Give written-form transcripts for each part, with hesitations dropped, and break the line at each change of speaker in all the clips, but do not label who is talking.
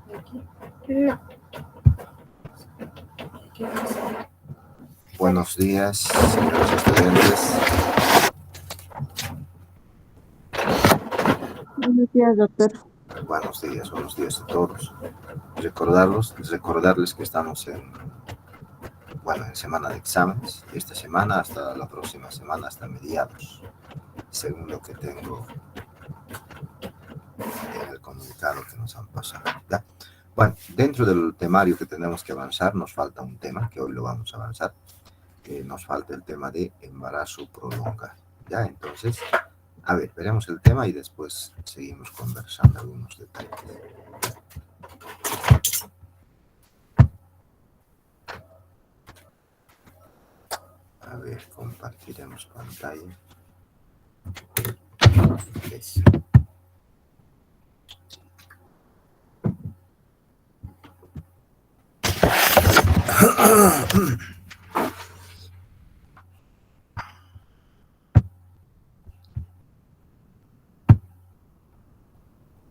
No.
Buenos días, señores estudiantes.
Buenos días, doctor.
Buenos días a todos. Recordarles que estamos en semana de exámenes. Esta semana hasta la próxima semana, hasta mediados, según lo que tengo en el comunicado que nos han pasado. ¿Ya? Bueno, dentro del temario que tenemos que avanzar, nos falta un tema, que hoy lo vamos a avanzar. Nos falta el tema de embarazo prolongado. ¿Ya? Entonces, a ver, veremos el tema y después seguimos conversando algunos detalles. A ver, compartiremos pantalla. Eso.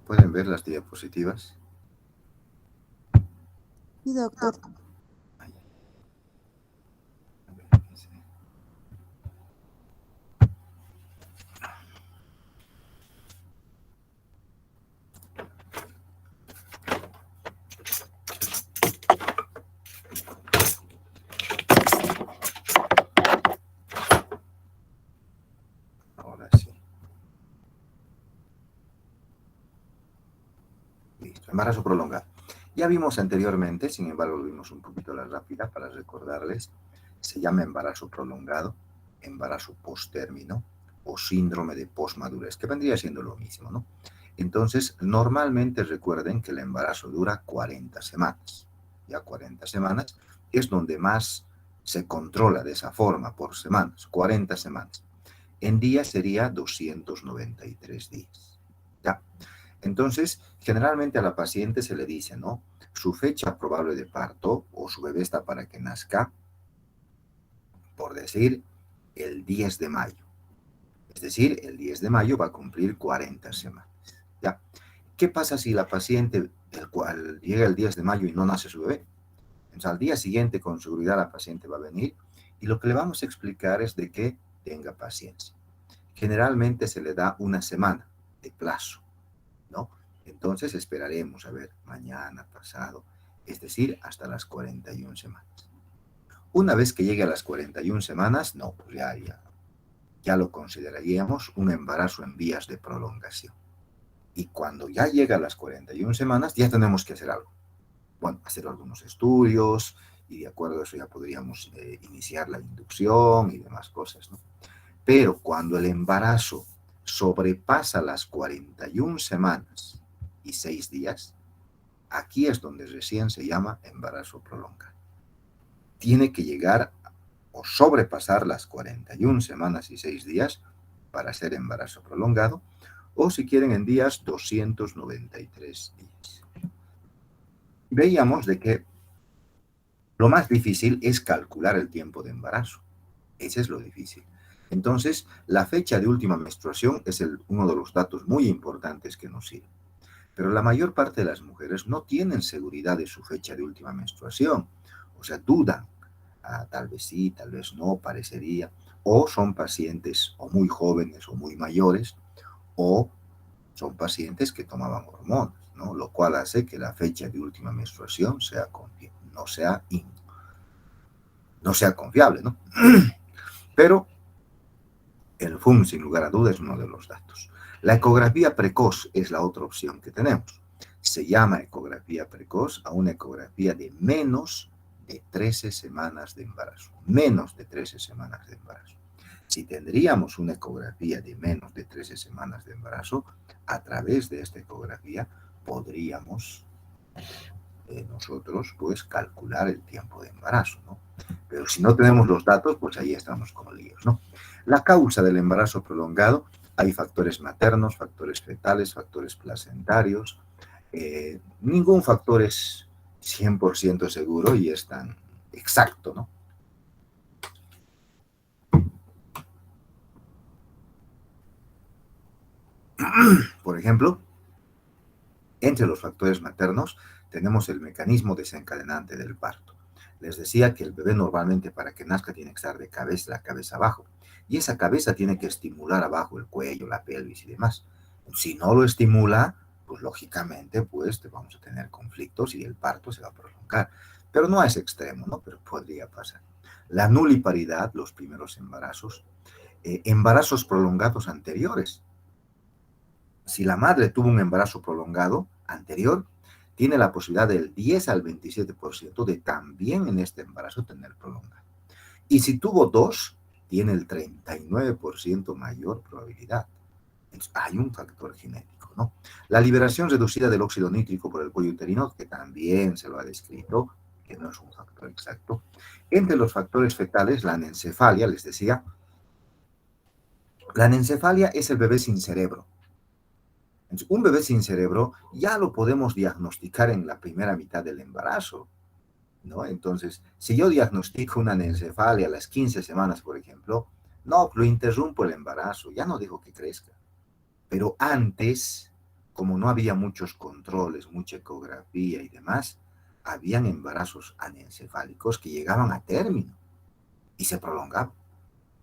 ¿Pueden ver las diapositivas?
Sí, doctor.
Ahora sí. Listo. Embarazo prolongado. Ya vimos anteriormente, sin embargo, lo vimos un poquito a la rápida para recordarles. Se llama embarazo prolongado, embarazo postérmino o síndrome de posmadurez, que vendría siendo lo mismo, ¿no? Entonces, normalmente recuerden que el embarazo dura 40 semanas. Ya 40 semanas es donde más se controla de esa forma por semanas, 40 semanas. En días sería 293 días. ¿Ya? Entonces, generalmente a la paciente se le dice, ¿no? Su fecha probable de parto o su bebé está para que nazca, por decir, el 10 de mayo. Es decir, el 10 de mayo va a cumplir 40 semanas. ¿Ya? ¿Qué pasa si la paciente, el cual llega el 10 de mayo y no nace su bebé? Entonces, al día siguiente, con seguridad, la paciente va a venir y lo que le vamos a explicar es de que tenga paciencia. Generalmente se le da una semana de plazo, ¿no? Entonces esperaremos a ver mañana, pasado, es decir, hasta las 41 semanas. Una vez que llegue a las 41 semanas, no, pues ya lo consideraríamos un embarazo en vías de prolongación. Y cuando ya llega a las 41 semanas, ya tenemos que hacer algo. Bueno, hacer algunos estudios y de acuerdo a eso ya podríamos iniciar la inducción y demás cosas, ¿no? Pero cuando el embarazo sobrepasa las 41 semanas y 6 días, aquí es donde recién se llama embarazo prolongado. Tiene que llegar o sobrepasar las 41 semanas y 6 días para ser embarazo prolongado, o si quieren en días 293 días. Veíamos de que lo más difícil es calcular el tiempo de embarazo. Ese es lo difícil. Entonces, la fecha de última menstruación es uno de los datos muy importantes que nos sirve. Pero la mayor parte de las mujeres no tienen seguridad de su fecha de última menstruación. O sea, dudan. Tal vez sí, tal vez no, parecería. O son pacientes o muy jóvenes o muy mayores, o son pacientes que tomaban hormonas, ¿no? Lo cual hace que la fecha de última menstruación no sea confiable, ¿no? Pero el FUM, sin lugar a dudas, es uno de los datos. La ecografía precoz es la otra opción que tenemos. Se llama ecografía precoz a una ecografía de menos de 13 semanas de embarazo. Menos de 13 semanas de embarazo. Si tendríamos una ecografía de menos de 13 semanas de embarazo, a través de esta ecografía podríamos nosotros pues calcular el tiempo de embarazo, ¿no? Pero si no tenemos los datos, pues ahí estamos con líos, ¿no? La causa del embarazo prolongado, hay factores maternos, factores fetales, factores placentarios. Ningún factor es 100% seguro y es tan exacto, ¿no? Por ejemplo, entre los factores maternos tenemos el mecanismo desencadenante del parto. Les decía que el bebé normalmente para que nazca tiene que estar de cabeza, la cabeza abajo. Y esa cabeza tiene que estimular abajo el cuello, la pelvis y demás. Si no lo estimula, pues lógicamente pues vamos a tener conflictos y el parto se va a prolongar. Pero no a ese extremo, ¿no? Pero podría pasar. La nuliparidad, los primeros embarazos, embarazos prolongados anteriores. Si la madre tuvo un embarazo prolongado anterior, tiene la posibilidad del 10 al 27% de también en este embarazo tener prolongado. Y si tuvo dos, tiene el 39% mayor probabilidad. Entonces, hay un factor genético, ¿no? La liberación reducida del óxido nítrico por el cuello uterino, que también se lo ha descrito, que no es un factor exacto. Entre los factores fetales, la anencefalia, les decía, la anencefalia es el bebé sin cerebro. Entonces, un bebé sin cerebro ya lo podemos diagnosticar en la primera mitad del embarazo, ¿no? Entonces, si yo diagnostico una anencefalia a las 15 semanas, por ejemplo, no, lo interrumpo el embarazo, ya no digo que crezca. Pero antes, como no había muchos controles, mucha ecografía y demás, habían embarazos anencefálicos que llegaban a término y se prolongaban,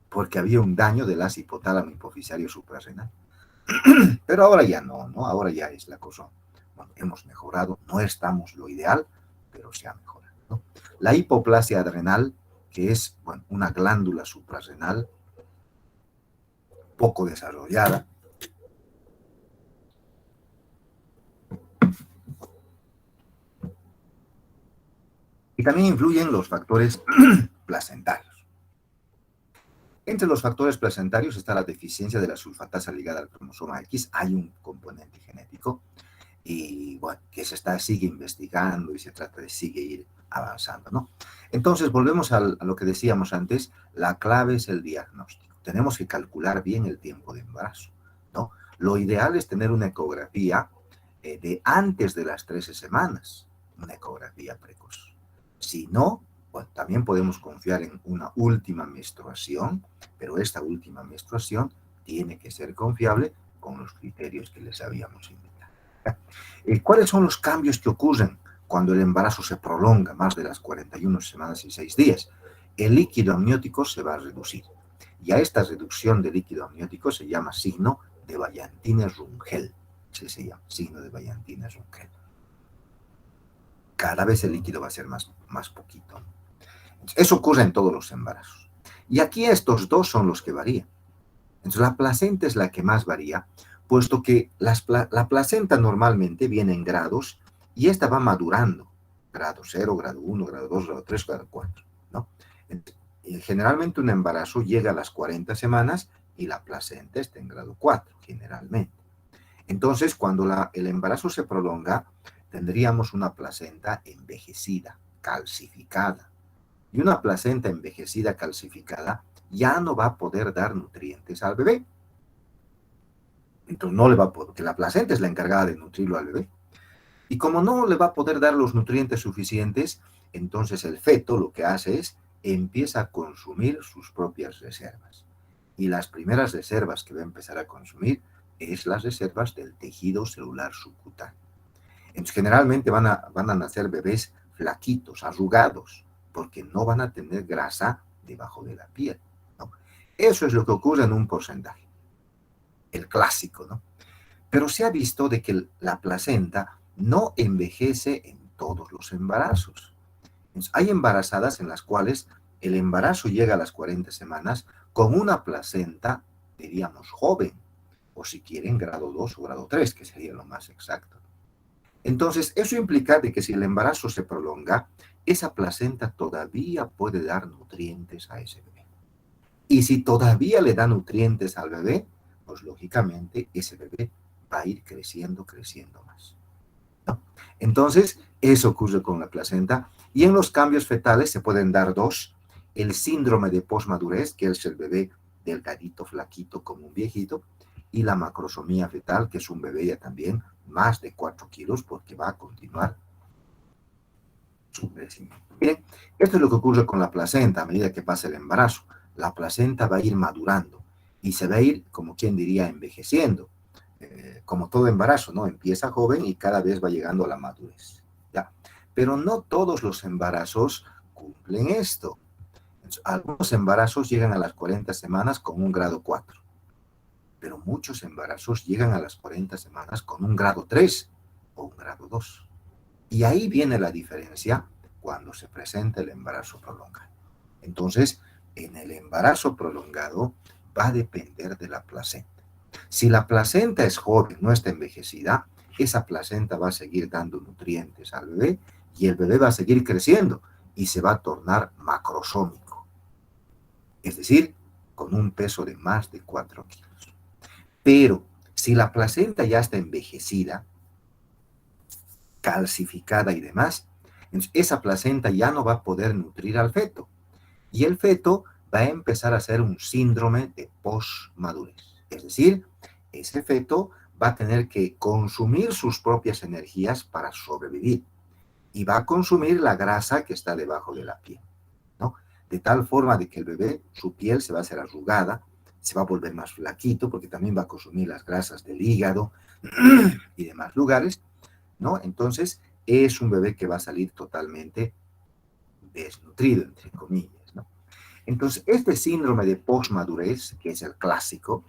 porque había un daño del haz hipotálamo hipofisario suprarrenal. Pero ahora ya no, ¿no? Ahora ya es la cosa. Bueno, hemos mejorado, no estamos lo ideal, pero se ha mejorado, ¿no? La hipoplasia adrenal, que es, bueno, una glándula suprarrenal poco desarrollada. Y también influyen los factores placentarios. Entre los factores placentarios está la deficiencia de la sulfatasa ligada al cromosoma X. Hay un componente genético y bueno, que sigue investigando y se trata de seguir avanzando, ¿no? Entonces, volvemos a lo que decíamos antes, la clave es el diagnóstico. Tenemos que calcular bien el tiempo de embarazo, ¿no? Lo ideal es tener una ecografía de antes de las 13 semanas, una ecografía precoz. Si no, bueno, también podemos confiar en una última menstruación, pero esta última menstruación tiene que ser confiable con los criterios que les habíamos indicado. ¿Cuáles son los cambios que ocurren cuando el embarazo se prolonga más de las 41 semanas y 6 días? El líquido amniótico se va a reducir. Y a esta reducción de líquido amniótico se llama signo de Vallantines-Rungel. Se llama signo de Vallantines-Rungel. Cada vez el líquido va a ser más poquito. Eso ocurre en todos los embarazos. Y aquí estos dos son los que varían. Entonces la placenta es la que más varía, puesto que la placenta normalmente viene en grados y esta va madurando. Grado 0, grado 1, grado 2, grado 3, grado 4, ¿no? Generalmente un embarazo llega a las 40 semanas y la placenta está en grado 4, generalmente. Entonces, cuando el embarazo se prolonga, tendríamos una placenta envejecida, calcificada. Y una placenta envejecida, calcificada, ya no va a poder dar nutrientes al bebé. Entonces no le va a poder, porque la placenta es la encargada de nutrirlo al bebé. Y como no le va a poder dar los nutrientes suficientes, entonces el feto lo que hace es empieza a consumir sus propias reservas. Y las primeras reservas que va a empezar a consumir es las reservas del tejido celular subcutáneo. Entonces generalmente van a nacer bebés flaquitos, arrugados, porque no van a tener grasa debajo de la piel, ¿no? Eso es lo que ocurre en un porcentaje, el clásico, ¿no? Pero se ha visto de que la placenta no envejece en todos los embarazos. Entonces, hay embarazadas en las cuales el embarazo llega a las 40 semanas con una placenta, diríamos, joven, o si quieren, grado 2 o grado 3, que sería lo más exacto. Entonces, eso implica de que si el embarazo se prolonga, esa placenta todavía puede dar nutrientes a ese bebé. Y si todavía le da nutrientes al bebé, pues lógicamente ese bebé va a ir creciendo más, ¿no? Entonces, eso ocurre con la placenta. Y en los cambios fetales se pueden dar dos. El síndrome de posmadurez, que es el bebé delgadito, flaquito, como un viejito, y la macrosomía fetal, que es un bebé ya también más de 4 kilos, porque va a continuar su crecimiento. Bien, esto es lo que ocurre con la placenta a medida que pasa el embarazo. La placenta va a ir madurando y se va a ir, como quien diría, envejeciendo. Como todo embarazo, ¿no? Empieza joven y cada vez va llegando a la madurez, ¿ya? Pero no todos los embarazos cumplen esto. Algunos embarazos llegan a las 40 semanas con un grado 4, pero muchos embarazos llegan a las 40 semanas con un grado 3 o un grado 2. Y ahí viene la diferencia cuando se presenta el embarazo prolongado. Entonces, en el embarazo prolongado va a depender de la placenta. Si la placenta es joven, no está envejecida, esa placenta va a seguir dando nutrientes al bebé y el bebé va a seguir creciendo y se va a tornar macrosómico, es decir, con un peso de más de 4 kilos. Pero si la placenta ya está envejecida, calcificada y demás, esa placenta ya no va a poder nutrir al feto y el feto va a empezar a hacer un síndrome de posmadurez. Es decir, ese feto va a tener que consumir sus propias energías para sobrevivir y va a consumir la grasa que está debajo de la piel, ¿no? De tal forma de que el bebé, su piel se va a hacer arrugada, se va a volver más flaquito porque también va a consumir las grasas del hígado y demás lugares, ¿no? Entonces, es un bebé que va a salir totalmente desnutrido, entre comillas, ¿no? Entonces, este síndrome de posmadurez, que es el clásico,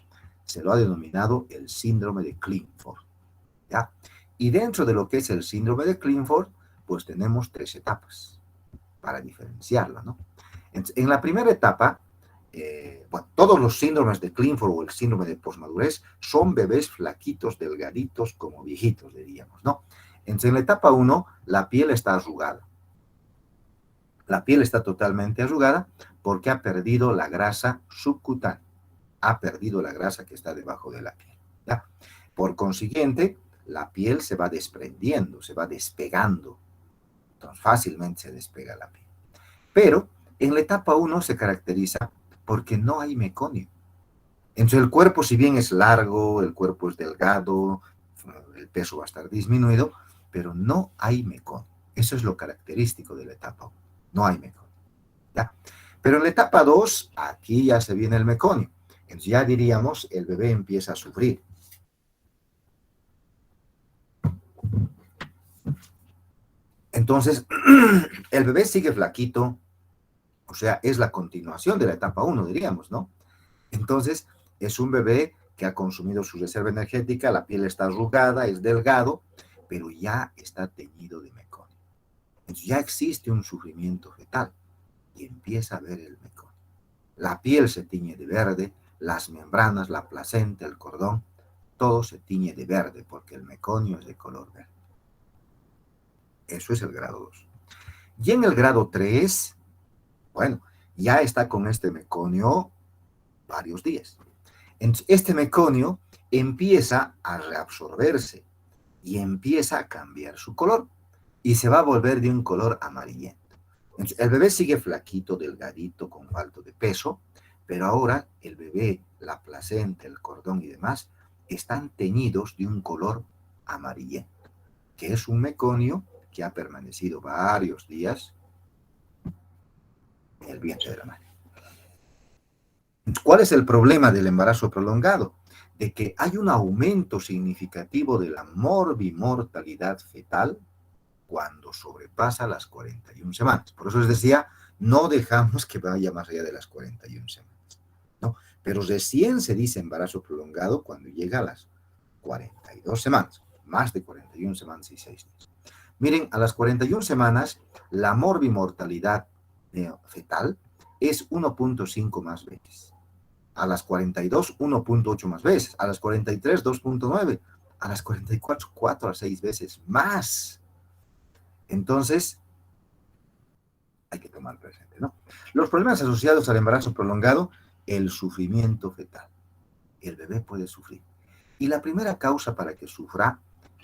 se lo ha denominado el síndrome de Klinefelter, ¿ya? Y dentro de lo que es el síndrome de Klinefelter, pues tenemos 3 etapas para diferenciarla, ¿no? En la primera etapa, bueno, todos los síndromes de Klinefelter o el síndrome de posmadurez son bebés flaquitos, delgaditos, como viejitos, diríamos, ¿no? Entonces, en la etapa 1, la piel está arrugada. La piel está totalmente arrugada porque ha perdido la grasa subcutánea, ha perdido la grasa que está debajo de la piel, ¿ya? Por consiguiente, la piel se va desprendiendo, se va despegando, entonces fácilmente se despega la piel. Pero en la etapa 1 se caracteriza porque no hay meconio. Entonces el cuerpo, si bien es largo, el cuerpo es delgado, el peso va a estar disminuido, pero no hay meconio. Eso es lo característico de la etapa 1. No hay meconio, ¿ya? Pero en la etapa 2, aquí ya se viene el meconio. Entonces ya diríamos, el bebé empieza a sufrir. Entonces, el bebé sigue flaquito, o sea, es la continuación de la etapa 1, diríamos, ¿no? Entonces, es un bebé que ha consumido su reserva energética, la piel está arrugada, es delgado, pero ya está teñido de meconio. Entonces, ya existe un sufrimiento fetal y empieza a ver el meconio. La piel se tiñe de verde, las membranas, la placenta, el cordón, todo se tiñe de verde porque el meconio es de color verde. Eso es el grado 2. Y en el grado 3, bueno, ya está con este meconio varios días. Entonces, este meconio empieza a reabsorberse y empieza a cambiar su color y se va a volver de un color amarillento. Entonces, el bebé sigue flaquito, delgadito, con falto de peso, pero ahora el bebé, la placenta, el cordón y demás están teñidos de un color amarillento, que es un meconio que ha permanecido varios días en el vientre de la madre. ¿Cuál es el problema del embarazo prolongado? De que hay un aumento significativo de la morbimortalidad fetal cuando sobrepasa las 41 semanas. Por eso les decía, no dejamos que vaya más allá de las 41 semanas, ¿no? Pero recién se dice embarazo prolongado cuando llega a las 42 semanas, más de 41 semanas y 6 días. Miren, a las 41 semanas, la morbimortalidad fetal es 1.5 más veces. A las 42, 1.8 más veces. A las 43, 2.9. A las 44, 4 a 6 veces más. Entonces, hay que tomar presente, ¿no? Los problemas asociados al embarazo prolongado, el sufrimiento fetal. El bebé puede sufrir. Y la primera causa para que sufra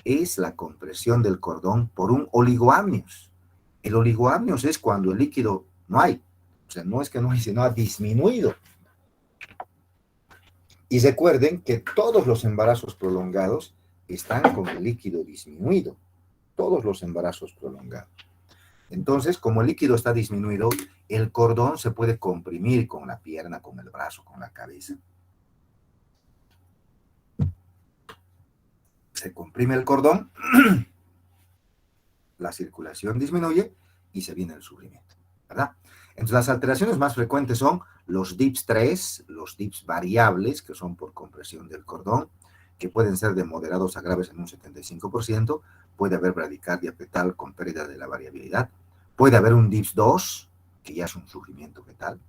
es la compresión del cordón por un oligoamnios. El oligoamnios es cuando el líquido no hay. O sea, no es que no hay, sino ha disminuido. Y recuerden que todos los embarazos prolongados están con el líquido disminuido. Todos los embarazos prolongados. Entonces, como el líquido está disminuido, el cordón se puede comprimir con la pierna, con el brazo, con la cabeza. Se comprime el cordón la circulación disminuye y se viene el sufrimiento, ¿verdad? Entonces, las alteraciones más frecuentes son los DIPS 3, los DIPS variables, que son por compresión del cordón, que pueden ser de moderados a graves en un 75%, puede haber bradicardia fetal con pérdida de la variabilidad, puede haber un DIPS 2, que ya es un sufrimiento fetal.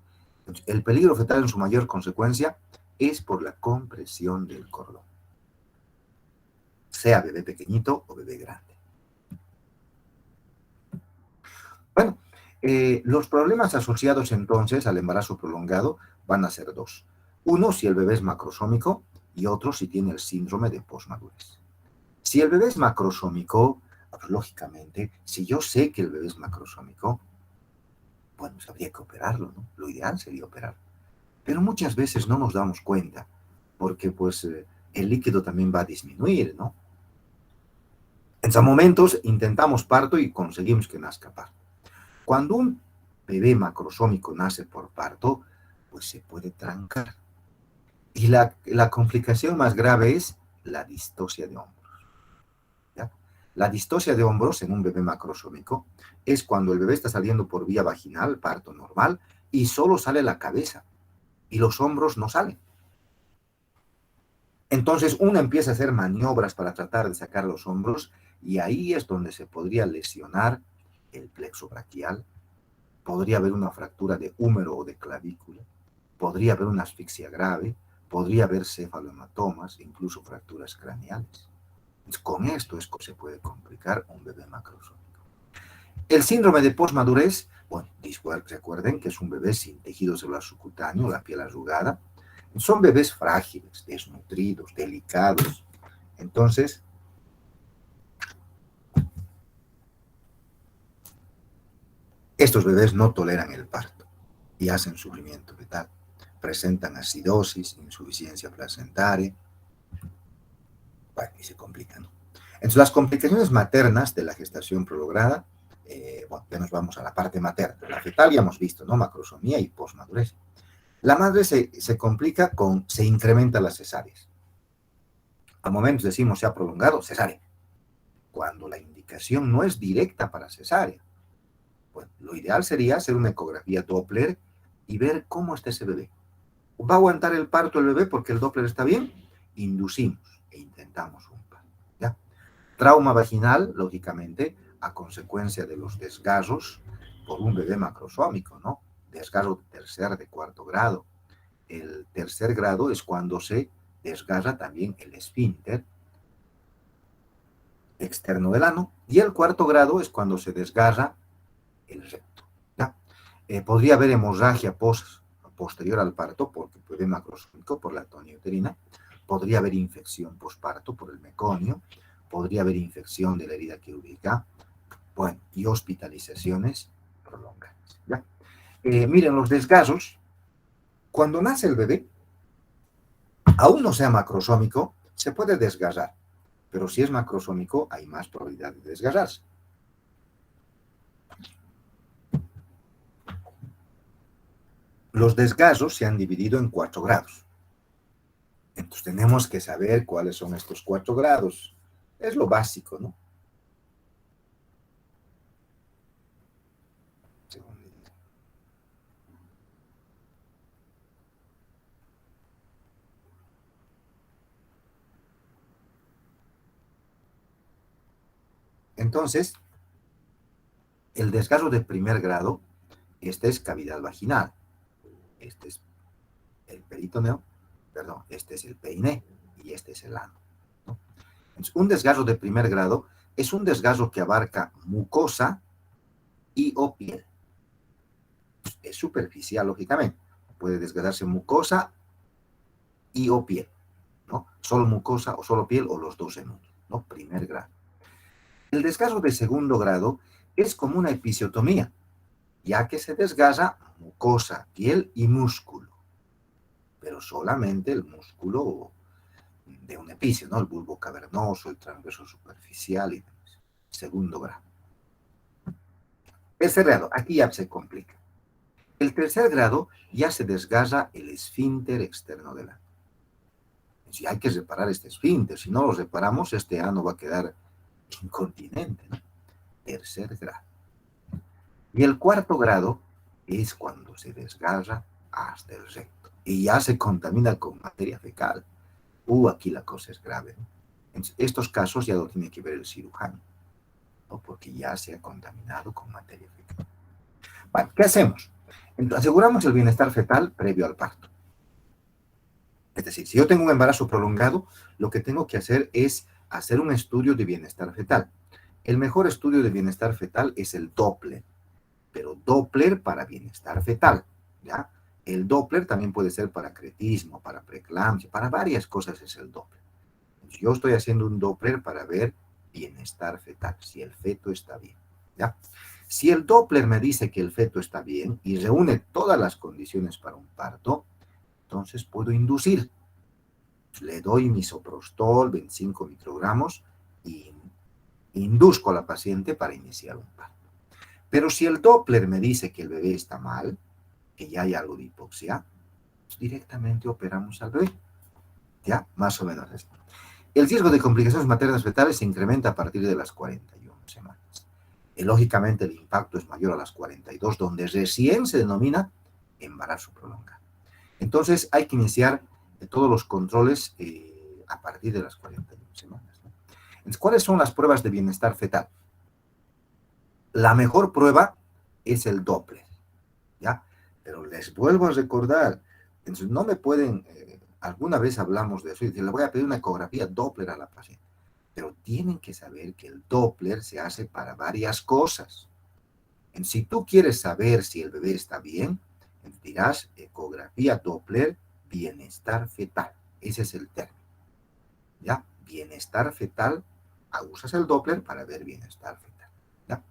Entonces, el peligro fetal en su mayor consecuencia es por la compresión del cordón, sea bebé pequeñito o bebé grande. Bueno, los problemas asociados entonces al embarazo prolongado van a ser dos. Uno, si el bebé es macrosómico, y otro, si tiene el síndrome de posmadurez. Si el bebé es macrosómico, pues, lógicamente, si yo sé que el bebé es macrosómico, bueno, pues habría que operarlo, ¿no? Lo ideal sería operarlo. Pero muchas veces no nos damos cuenta, porque pues el líquido también va a disminuir, ¿no? En esos momentos intentamos parto y conseguimos que nazca parto. Cuando un bebé macrosómico nace por parto, pues se puede trancar. Y la complicación más grave es la distocia de hombros. ¿Ya? La distocia de hombros en un bebé macrosómico es cuando el bebé está saliendo por vía vaginal, parto normal, y solo sale la cabeza y los hombros no salen. Entonces uno empieza a hacer maniobras para tratar de sacar los hombros y ahí es donde se podría lesionar el plexo braquial, podría haber una fractura de húmero o de clavícula, podría haber una asfixia grave, podría haber cefalohematomas, incluso fracturas craneales. Entonces, con esto es que se puede complicar un bebé macrosómico. El síndrome de posmadurez, bueno, recuerden que es un bebé sin tejido celular subcutáneo, la piel arrugada. Son bebés frágiles, desnutridos, delicados. Entonces, estos bebés no toleran el parto y hacen sufrimiento fetal. Presentan acidosis, insuficiencia placentaria, bueno, y se complican, ¿no? Entonces, las complicaciones maternas de la gestación prolongada, bueno, ya nos vamos a la parte materna. La fetal ya hemos visto, ¿no? Macrosomía y posmadurez. La madre se complica se incrementa las cesáreas. A momentos decimos se ha prolongado, cesárea. Cuando la indicación no es directa para cesárea. Bueno, lo ideal sería hacer una ecografía Doppler y ver cómo está ese bebé. ¿Va a aguantar el parto el bebé porque el Doppler está bien? Inducimos e intentamos un parto. ¿Ya? Trauma vaginal, lógicamente, a consecuencia de los desgarros por un bebé macrosómico, ¿no? Desgarro de tercer, de cuarto grado. El tercer grado es cuando se desgarra también el esfínter externo del ano, y el cuarto grado es cuando se desgarra el recto. ¿Ya? Podría haber hemorragia posterior al parto, porque puede macrosómico por la toneuterina, podría haber infección posparto por el meconio, podría haber infección de la herida quirúrgica, bueno, y hospitalizaciones prolongadas. ¿Ya? Miren, los desgarros, cuando nace el bebé, aún no sea macrosómico, se puede desgarrar, pero si es macrosómico hay más probabilidad de desgarrarse. Los desgarros se han dividido en 4 grados. Entonces tenemos que saber cuáles son estos 4 grados. Es lo básico, ¿no? Entonces, el desgarro de primer grado, este es cavidad vaginal, este es el peritoneo, perdón, este es el peiné y este es el ano, ¿no? Entonces, un desgarro de primer grado es un desgarro que abarca mucosa y o piel. Es superficial, lógicamente. Puede desgarrarse mucosa y o piel, ¿no? Solo mucosa o solo piel o los dos en uno, ¿no? Primer grado. El desgarro de segundo grado es como una episiotomía, ya que se desgarra mucosa, piel y músculo, pero solamente el músculo de un epicio, ¿no? El bulbo cavernoso, el transverso superficial y demás. Segundo grado. Tercer grado, aquí ya se complica. El tercer grado ya se desgarra el esfínter externo del ano. Si hay que reparar este esfínter, si no lo reparamos, este ano va a quedar incontinente, ¿no? tercer grado. Y el cuarto grado es cuando se desgarra hasta el recto y ya se contamina con materia fecal. Aquí la cosa es grave, ¿no? En estos casos ya lo tiene que ver el cirujano, ¿no? Porque ya se ha contaminado con materia fecal. Bueno, ¿qué hacemos? Entonces, aseguramos el bienestar fetal previo al parto. Es decir, si yo tengo un embarazo prolongado, lo que tengo que hacer es hacer un estudio de bienestar fetal. El mejor estudio de bienestar fetal es el Doppler, pero Doppler para bienestar fetal, ¿ya? El Doppler también puede ser para cretismo, para preeclampsia, para varias cosas es el Doppler. Entonces, yo estoy haciendo un Doppler para ver bienestar fetal, si el feto está bien, ¿ya? Si el Doppler me dice que el feto está bien y reúne todas las condiciones para un parto, entonces puedo inducir. Le doy misoprostol, 25 microgramos, y induzco a la paciente para iniciar un parto. Pero si el Doppler me dice que el bebé está mal, que ya hay algo de hipoxia, pues directamente operamos al bebé. ¿Ya? Más o menos esto. El riesgo de complicaciones maternas fetales se incrementa a partir de las 41 semanas. Y lógicamente el impacto es mayor a las 42, donde recién se denomina embarazo prolongado. Entonces hay que iniciar todos los controles a partir de las 41 semanas, ¿no? Entonces, ¿cuáles son las pruebas de bienestar fetal? La mejor prueba es el Doppler, ¿ya? Pero les vuelvo a recordar, entonces no me pueden, alguna vez hablamos de eso, y le voy a pedir una ecografía Doppler a la paciente, pero tienen que saber que el Doppler se hace para varias cosas. Entonces, si tú quieres saber si el bebé está bien, dirás ecografía Doppler, bienestar fetal. Ese es el término, ¿ya? Bienestar fetal, usas el Doppler para ver bienestar fetal, ¿ya?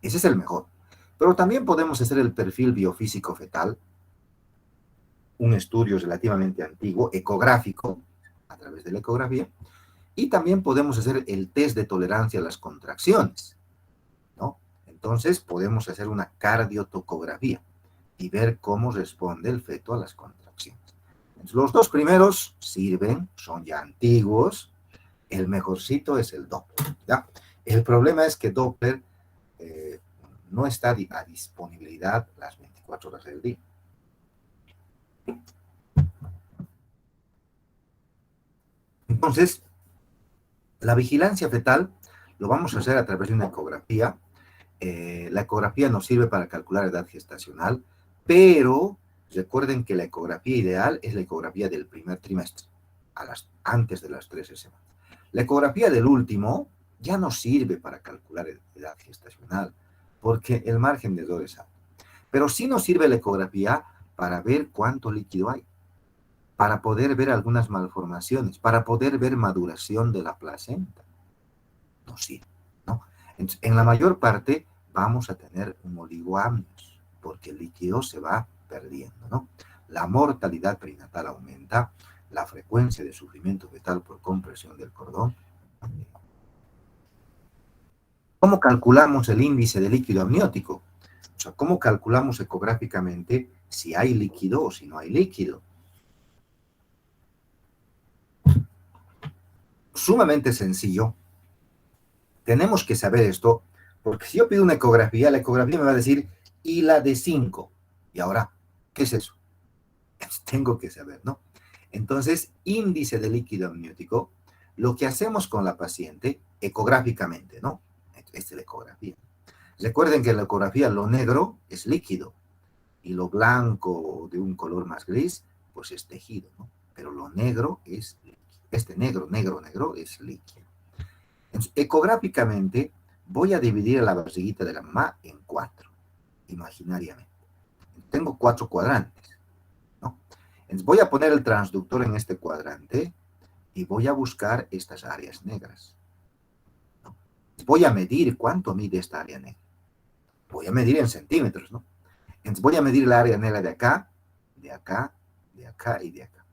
Ese es el mejor. Pero también podemos hacer el perfil biofísico fetal, un estudio relativamente antiguo, ecográfico, a través de la ecografía, y también podemos hacer el test de tolerancia a las contracciones, ¿no? Entonces podemos hacer una cardiotocografía y ver cómo responde el feto a las contracciones. Entonces, los dos primeros sirven, son ya antiguos, el mejorcito es el Doppler, ¿ya? El problema es que Doppler no está a disponibilidad las 24 horas del día. Entonces, la vigilancia fetal lo vamos a hacer a través de una ecografía. La ecografía nos sirve para calcular edad gestacional, pero recuerden que la ecografía ideal es la ecografía del primer trimestre, antes de las 13 semanas. La ecografía del último ya no sirve para calcular edad gestacional, porque el margen de error es alto. Pero sí nos sirve la ecografía para ver cuánto líquido hay, para poder ver algunas malformaciones, para poder ver maduración de la placenta. No sirve, ¿no? Entonces, en la mayor parte vamos a tener un oligoamnios, porque el líquido se va perdiendo, ¿no? La mortalidad perinatal aumenta, la frecuencia de sufrimiento fetal por compresión del cordón. ¿Cómo calculamos el índice de líquido amniótico? O sea, ¿cómo calculamos ecográficamente si hay líquido o si no hay líquido? Sumamente sencillo. Tenemos que saber esto, porque si yo pido una ecografía, la ecografía me va a decir y la de 5. Y ahora, ¿qué es eso? Tengo que saber, ¿no? Entonces, índice de líquido amniótico, lo que hacemos con la paciente ecográficamente, ¿no? Esta es la ecografía. Recuerden que en la ecografía lo negro es líquido y lo blanco de un color más gris, pues es tejido, ¿no? Pero lo negro es líquido. Este negro es líquido. Entonces, ecográficamente voy a dividir la barriguita de la mamá en 4, imaginariamente. Tengo 4 cuadrantes, ¿no? Entonces, voy a poner el transductor en este cuadrante y voy a buscar estas áreas negras, ¿no? Voy a medir cuánto mide esta área negra. Voy a medir en centímetros, ¿no? Entonces, voy a medir la área negra de acá, de acá, de acá y de acá.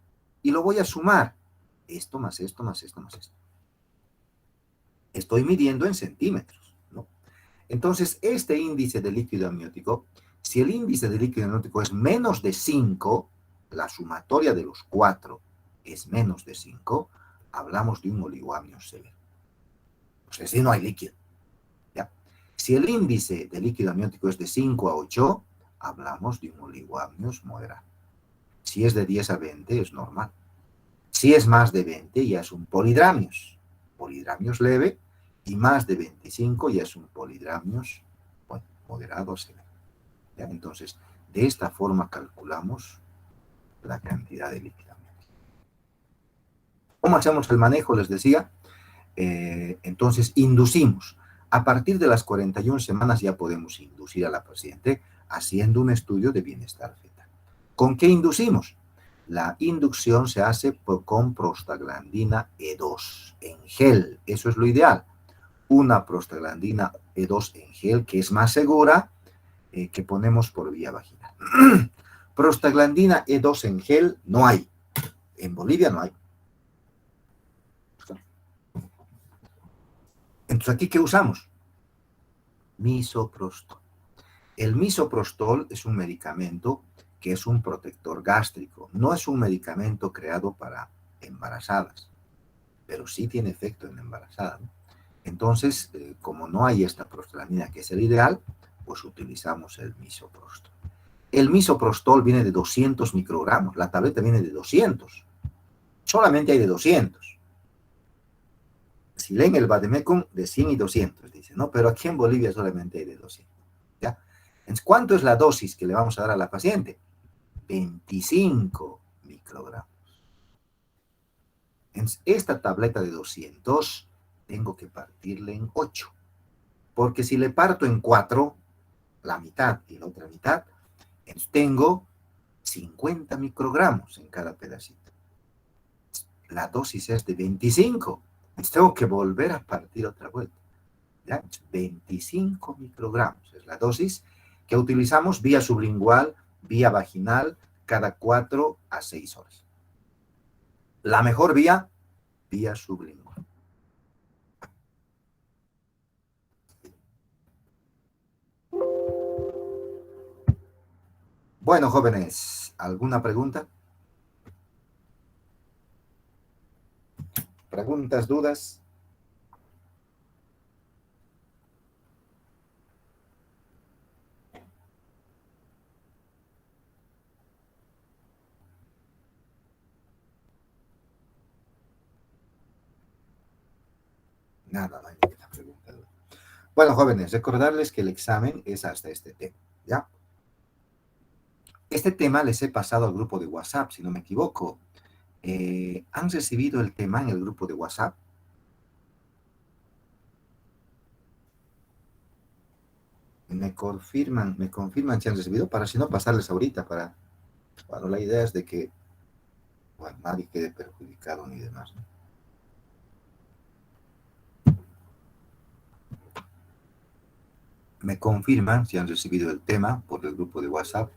Y lo voy a sumar. Esto más esto más esto más esto. Estoy midiendo en centímetros, ¿no? Entonces, este índice de líquido amniótico, si el índice de líquido amniótico es menos de 5, la sumatoria de los 4 es menos de 5, hablamos de un oligoamnio severo. O sea, si no hay líquido, ¿ya? Si el índice de líquido amniótico es de 5 a 8, hablamos de un oligoamnios moderado. Si es de 10 a 20, es normal. Si es más de 20, ya es un polidramios. Polidramios leve, y más de 25 ya es un polidramios, bueno, moderado o severo. ¿Ya? Entonces, de esta forma calculamos la cantidad de líquido amniótico. ¿Cómo hacemos el manejo? Les decía, entonces inducimos. A partir de las 41 semanas ya podemos inducir a la paciente haciendo un estudio de bienestar fetal. ¿Con qué inducimos? La inducción se hace con prostaglandina E2 en gel. Eso es lo ideal. Una prostaglandina E2 en gel que es más segura que ponemos por vía vaginal. Prostaglandina E2 en gel no hay. En Bolivia no hay. Entonces, ¿aquí qué usamos? Misoprostol. El misoprostol es un medicamento que es un protector gástrico. No es un medicamento creado para embarazadas, pero sí tiene efecto en embarazadas, ¿no? Entonces, como no hay esta prostaglandina que es el ideal, pues utilizamos el misoprostol. El misoprostol viene de 200 microgramos, la tableta viene de 200. Solamente hay de 200. Si leen el Vademecum, de 100 y 200, dice, ¿no? Pero aquí en Bolivia solamente hay de 200. ¿Ya? Entonces, ¿cuánto es la dosis que le vamos a dar a la paciente? 25 microgramos. Entonces, esta tableta de 200 tengo que partirle en 8. Porque si le parto en 4, la mitad y la otra mitad, entonces tengo 50 microgramos en cada pedacito. La dosis es de 25. Entonces tengo que volver a partir otra vuelta. ¿Ya? 25 microgramos es la dosis que utilizamos vía sublingual, vía vaginal, cada 4 a 6 horas. La mejor vía sublingual. Bueno, jóvenes, ¿alguna pregunta? ¿Preguntas, dudas? Nada, no hay ninguna pregunta. Bueno, jóvenes, recordarles que el examen es hasta este tema, ¿ya? Este tema les he pasado al grupo de WhatsApp, si no me equivoco. ¿Han recibido el tema en el grupo de WhatsApp? Me confirman si han recibido, para si no pasarles ahorita, bueno, la idea es de que, bueno, nadie quede perjudicado ni demás, ¿no? Me confirman si han recibido el tema por el grupo de WhatsApp.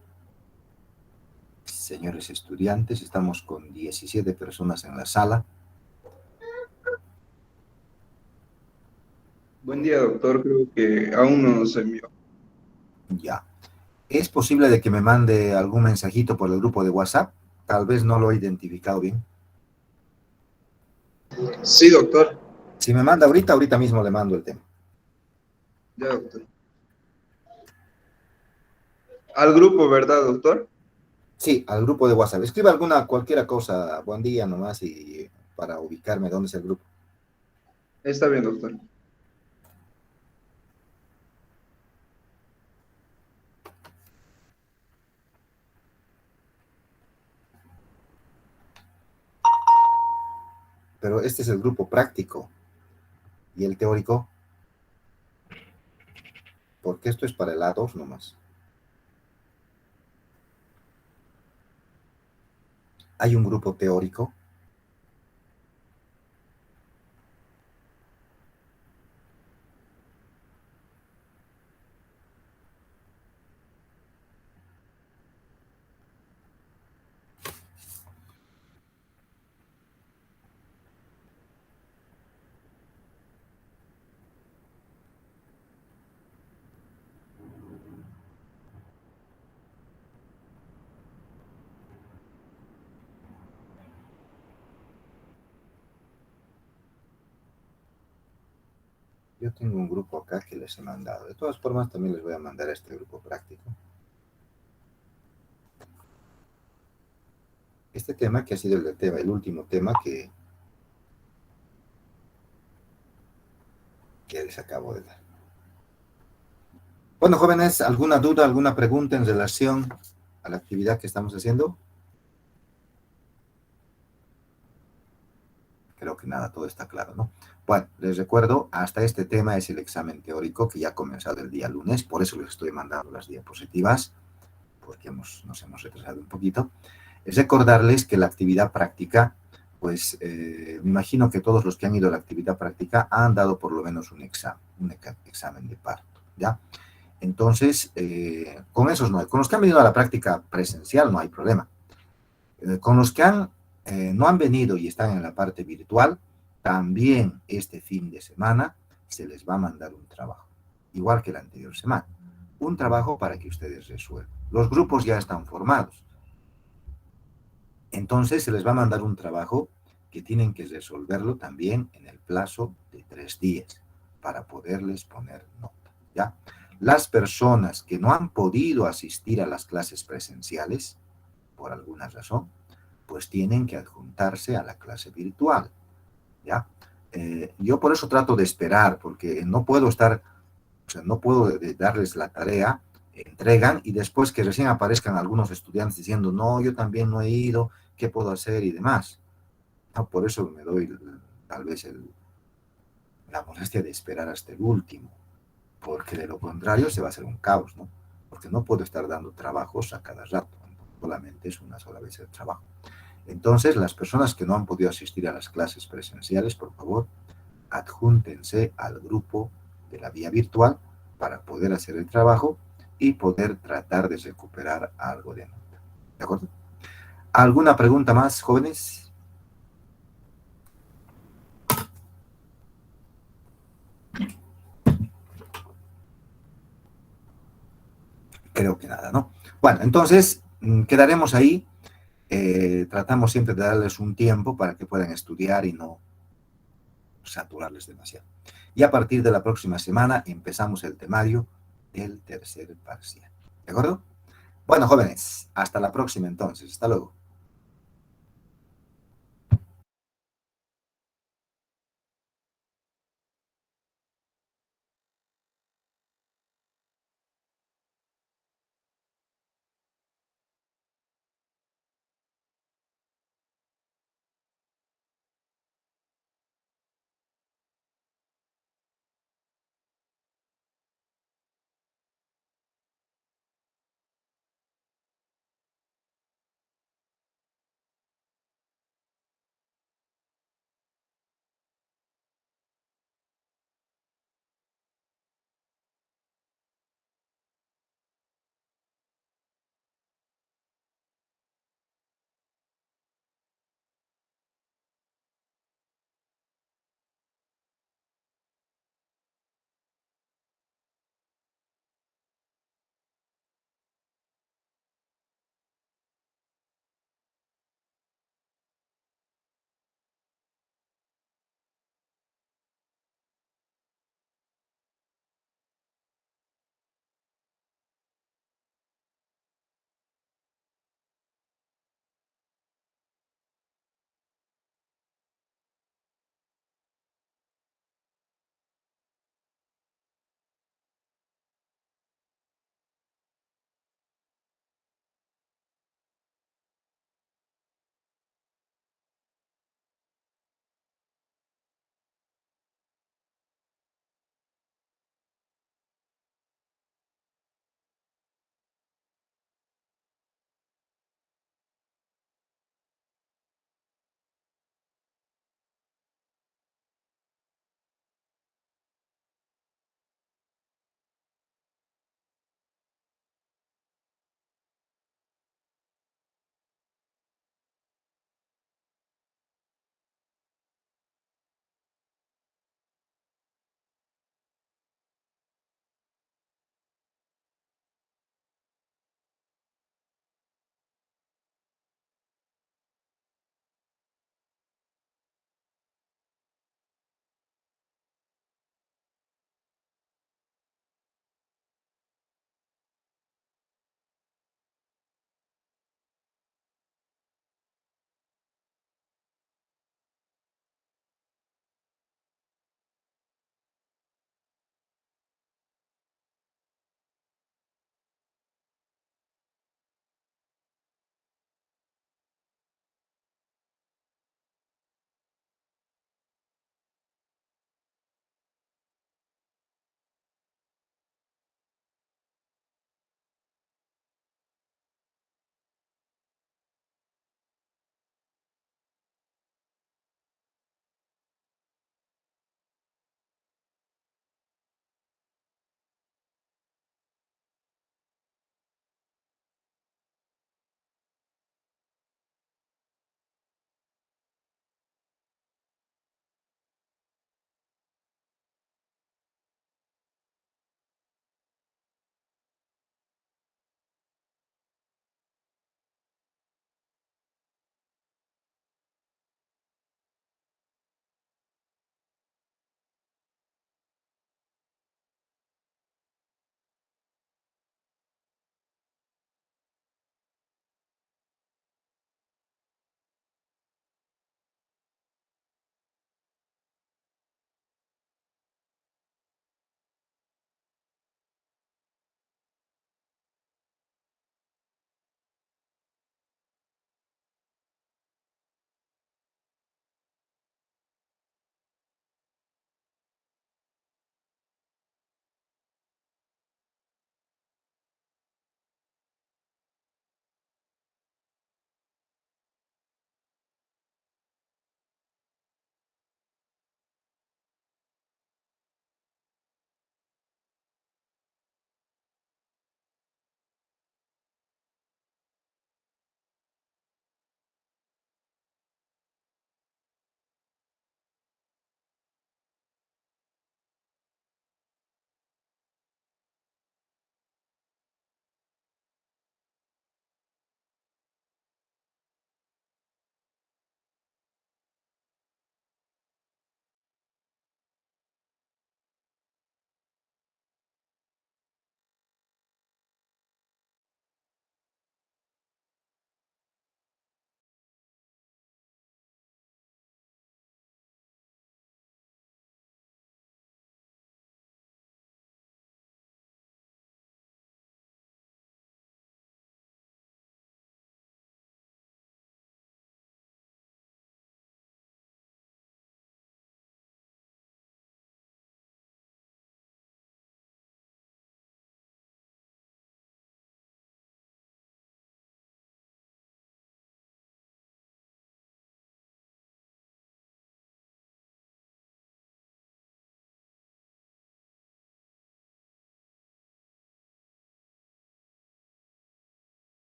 Señores estudiantes, estamos con 17 personas en la sala.
Buen día, doctor. Creo que aún no nos envió.
Ya. ¿Es posible de que me mande algún mensajito por el grupo de WhatsApp? Tal vez no lo he identificado bien.
Sí, doctor.
Si me manda ahorita mismo le mando el tema.
Ya, doctor. Al grupo, ¿verdad, doctor?
Sí, al grupo de WhatsApp. Escriba cualquiera cosa, buen día nomás, y para ubicarme dónde es el grupo.
Está bien, doctor.
Pero este es el grupo práctico. ¿Y el teórico? Porque esto es para el A2 nomás. Hay un grupo teórico. Yo tengo un grupo acá que les he mandado. De todas formas, también les voy a mandar a este grupo práctico. Este tema que ha sido el último tema que les acabo de dar. Bueno, jóvenes, ¿alguna duda, alguna pregunta en relación a la actividad que estamos haciendo? Creo que nada, todo está claro, ¿no? Bueno, les recuerdo, hasta este tema es el examen teórico que ya ha comenzado el día lunes, por eso les estoy mandando las diapositivas, porque nos hemos retrasado un poquito. Es recordarles que la actividad práctica, pues me imagino que todos los que han ido a la actividad práctica han dado por lo menos un examen de parto, ¿ya? Entonces, con esos no hay. Con los que han venido a la práctica presencial no hay problema. Con los que no han venido y están en la parte virtual, también este fin de semana se les va a mandar un trabajo, igual que la anterior semana. Un trabajo para que ustedes resuelvan. Los grupos ya están formados. Entonces se les va a mandar un trabajo que tienen que resolverlo también en el plazo de 3 días para poderles poner nota, ¿ya? Las personas que no han podido asistir a las clases presenciales, por alguna razón, pues tienen que adjuntarse a la clase virtual, ¿ya? Yo por eso trato de esperar, porque no puedo no puedo darles la tarea, entregan, y después que recién aparezcan algunos estudiantes diciendo, no, yo también no he ido, ¿qué puedo hacer? Y demás. No, por eso me doy tal vez la molestia de esperar hasta el último, porque de lo contrario se va a hacer un caos, ¿no? Porque no puedo estar dando trabajos a cada rato, solamente es una sola vez el trabajo. Entonces, las personas que no han podido asistir a las clases presenciales, por favor, adjúntense al grupo de la vía virtual para poder hacer el trabajo y poder tratar de recuperar algo de nota. ¿De acuerdo? ¿Alguna pregunta más, jóvenes? Creo que nada, ¿no? Bueno, entonces quedaremos ahí. Tratamos siempre de darles un tiempo para que puedan estudiar y no saturarles demasiado. Y a partir de la próxima semana empezamos el temario del tercer parcial. ¿De acuerdo? Bueno, jóvenes, hasta la próxima entonces. Hasta luego.